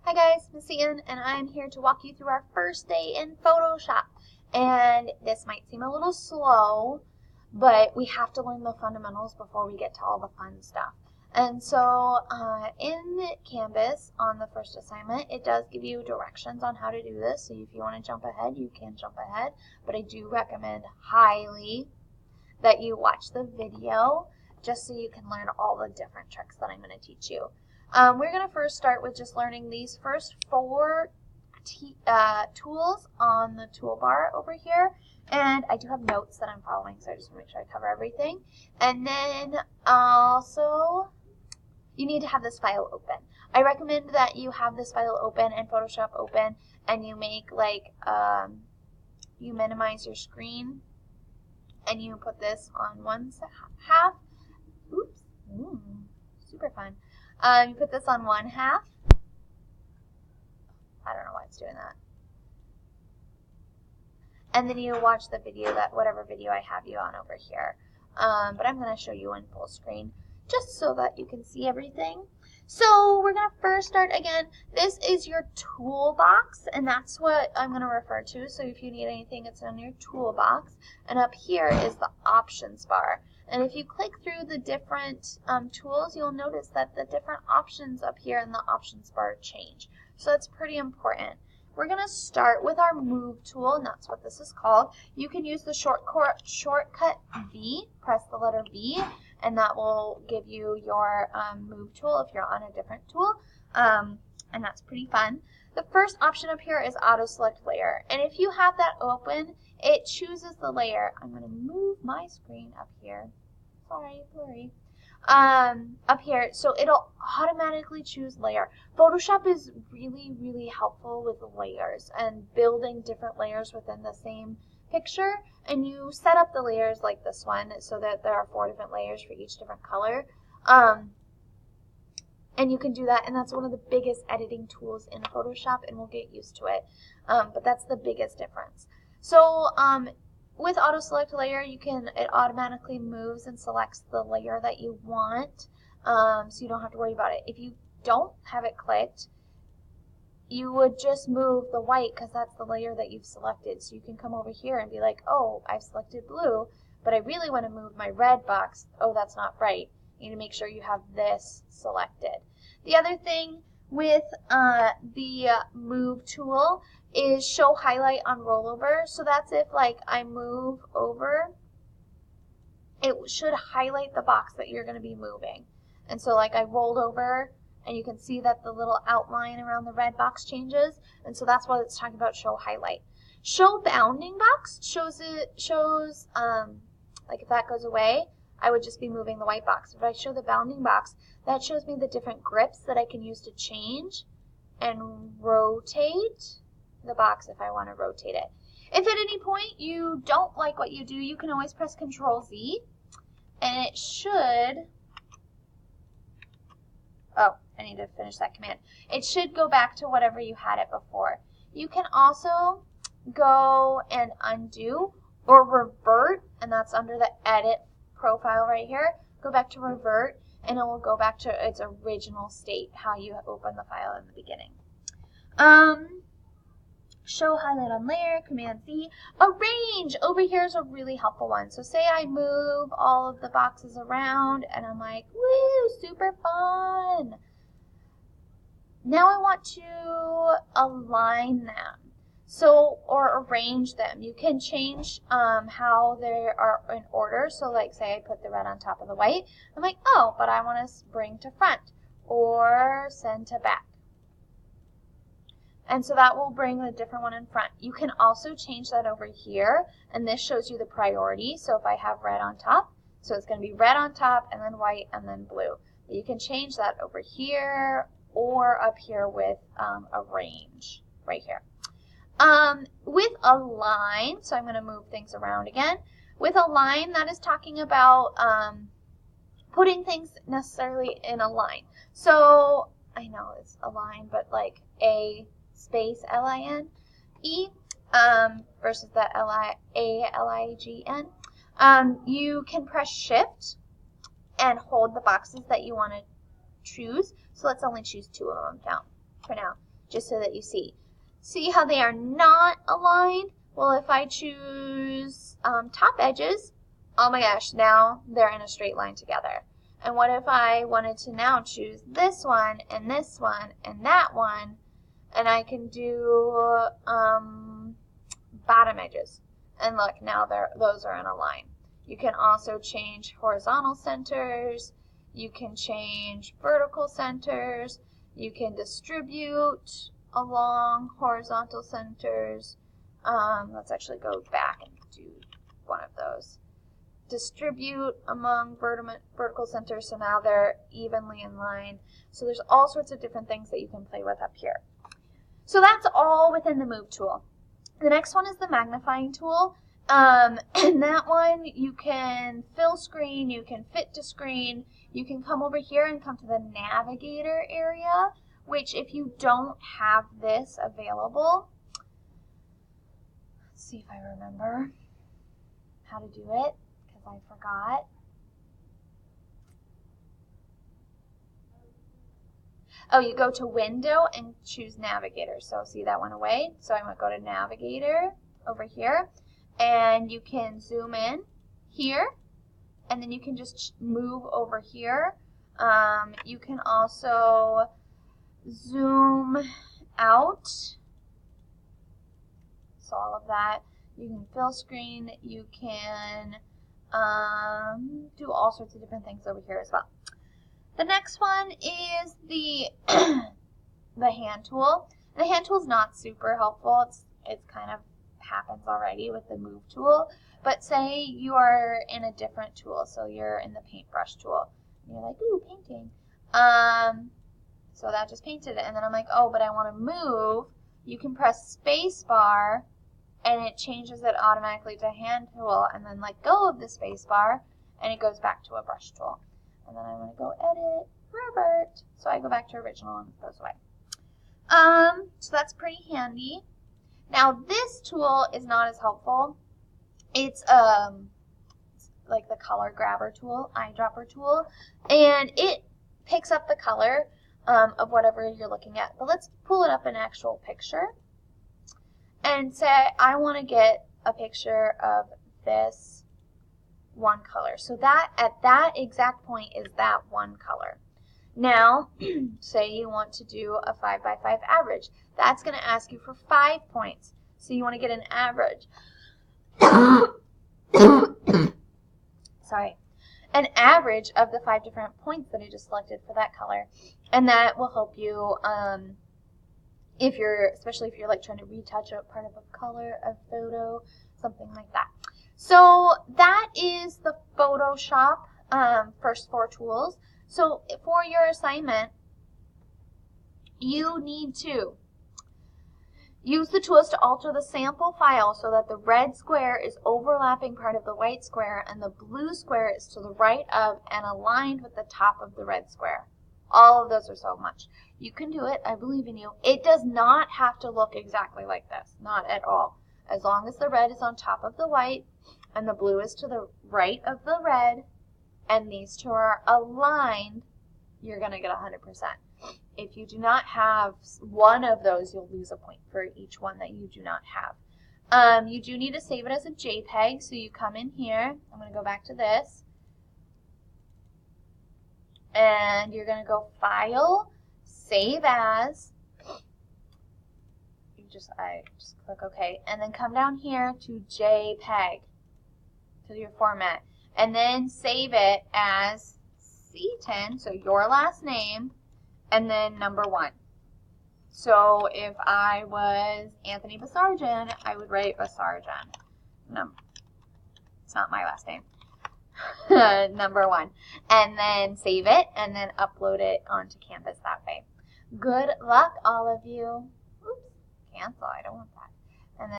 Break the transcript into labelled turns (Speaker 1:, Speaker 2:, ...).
Speaker 1: Hi guys, Miss Ian, and I'm here to walk you through our first day in Photoshop. And this might seem a little slow, but we have to learn the fundamentals before we get to all the fun stuff. And so in Canvas, on the first assignment, it does give you directions on how to do this. So if you want to jump ahead, you can jump ahead. But I do recommend highly that you watch the video just so you can learn all the different tricks that I'm going to teach you. We're going to first start with just learning these first four tools on the toolbar over here. And I do have notes that I'm following, so I just want to make sure I cover everything. And then also, you need to have this file open. I recommend that you have this file open and Photoshop open, and you make like, you minimize your screen, and you put this on one half. Oops, super fun. You put this on one half. I don't know why it's doing that. And then you watch the video, whatever video I have you on over here. But I'm going to show you in full screen just so that you can see everything. So we're going to first start again. This is your toolbox, and that's what I'm going to refer to. So if you need anything, it's in your toolbox. And up here is the options bar. And if you click through the different tools, you'll notice that the different options up here in the options bar change. So that's pretty important. We're going to start with our move tool, and that's what this is called. You can use the shortcut V, press the letter V, and that will give you your move tool if you're on a different tool, and that's pretty fun. The first option up here is auto select layer, and if you have that open, it chooses the layer. I'm going to move my screen up here. Sorry, blurry. Up here, so it'll automatically choose layer. Photoshop is really, really helpful with layers and building different layers within the same picture. And you set up the layers like this one so that there are 4 different layers for each different color. And you can do that, and that's one of the biggest editing tools in Photoshop, and we'll get used to it. But that's the biggest difference. So with auto select layer, it automatically moves and selects the layer that you want, so you don't have to worry about it. If you don't have it clicked, you would just move the white because that's the layer that you've selected. So you can come over here and be like, oh, I've selected blue, but I really want to move my red box. Oh, that's not right. You need to make sure you have this selected. The other thing with the move tool is show highlight on rollover. So that's if like I move over, it should highlight the box that you're going to be moving. And so like I rolled over, and you can see that the little outline around the red box changes. And so that's what it's talking about, show highlight. Show bounding box shows like if that goes away, I would just be moving the white box. If I show the bounding box, that shows me the different grips that I can use to change and rotate the box if I want to rotate it. If at any point you don't like what you do, you can always press Control Z, and it should, oh, I need to finish that command. It should go back to whatever you had it before. You can also go and undo or revert, and that's under the edit profile right here. Go back to revert, and it will go back to its original state, how you opened the file in the beginning. Show highlight on layer, Command Z. Arrange over here is a really helpful one. So say I move all of the boxes around, and I'm like, woo, super fun. Now I want to align them. So, or arrange them. You can change how they are in order. So like say I put the red on top of the white. I'm like, oh, but I want to bring to front or send to back. And so that will bring the different one in front. You can also change that over here, and this shows you the priority. So if I have red on top, so it's going to be red on top, and then white, and then blue. You can change that over here or up here with arrange right here. With align, so I'm going to move things around again. With align, that is talking about putting things necessarily in a line. So I know it's align, but like A space L-I-N-E versus the A-L-I-G-N. You can press Shift and hold the boxes that you want to choose. So let's only choose 2 of them down for now. just so that you see. See how they are not aligned? Well, if I choose top edges, oh my gosh, now they're in a straight line together. And what if I wanted to now choose this one and this one and that one, and I can do bottom edges. And look, now those are in a line. You can also change horizontal centers. You can change vertical centers. You can distribute along horizontal centers. Let's actually go back and do one of those. Distribute among vertical centers, so now they're evenly in line. So there's all sorts of different things that you can play with up here. So that's all within the Move tool. The next one is the magnifying tool. And that one, you can fill screen, you can fit to screen, you can come over here and come to the navigator area, which if you don't have this available, let's see if I remember how to do it, because I forgot. Oh, you go to Window and choose Navigator. So see, that went away. So I'm going to go to Navigator over here. And you can zoom in here. And then you can just move over here. You can also zoom out. So all of that. You can fill screen. You can do all sorts of different things over here as well. The next one is the hand tool. The hand tool is not super helpful. It's kind of happens already with the Move tool. But say you are in a different tool, so you're in the paintbrush tool. And you're like, ooh, painting. So that just painted it. And then I'm like, oh, but I want to move. You can press space bar, and it changes it automatically to hand tool. And then let go of the space bar, and it goes back to a brush tool. And then I'm going to go edit, revert. So I go back to original and it goes away. So that's pretty handy. Now this tool is not as helpful. It's like the color grabber tool, eyedropper tool. And it picks up the color of whatever you're looking at. But let's pull it up an actual picture. And say I want to get a picture of this one color. So that at that exact point is that one color. Now, say you want to do a 5 by 5 average. That's going to ask you for 5 points. So you want to get an average. Sorry. An average of the 5 different points that I just selected for that color. And that will help you especially if you're like trying to retouch a part of a color, a photo, something like that. So that is the Photoshop first 4 tools. So for your assignment, you need to use the tools to alter the sample file so that the red square is overlapping part of the white square and the blue square is to the right of and aligned with the top of the red square. All of those are so much. You can do it. I believe in you. It does not have to look exactly like this. Not at all. As long as the red is on top of the white and the blue is to the right of the red and these two are aligned, you're going to get 100%. If you do not have one of those, you'll lose a point for each one that you do not have. You do need to save it as a JPEG, so you come in here. I'm going to go back to this. And you're going to go File, Save As. I just click OK. And then come down here to JPEG, to your format. And then save it as C10, so your last name, and then number 1. So if I was Anthony Basarjan, I would write Basarjan. No, it's not my last name. Number 1. And then save it, and then upload it onto Canvas that way. Good luck, all of you. Oops, cancel, I don't want that. And then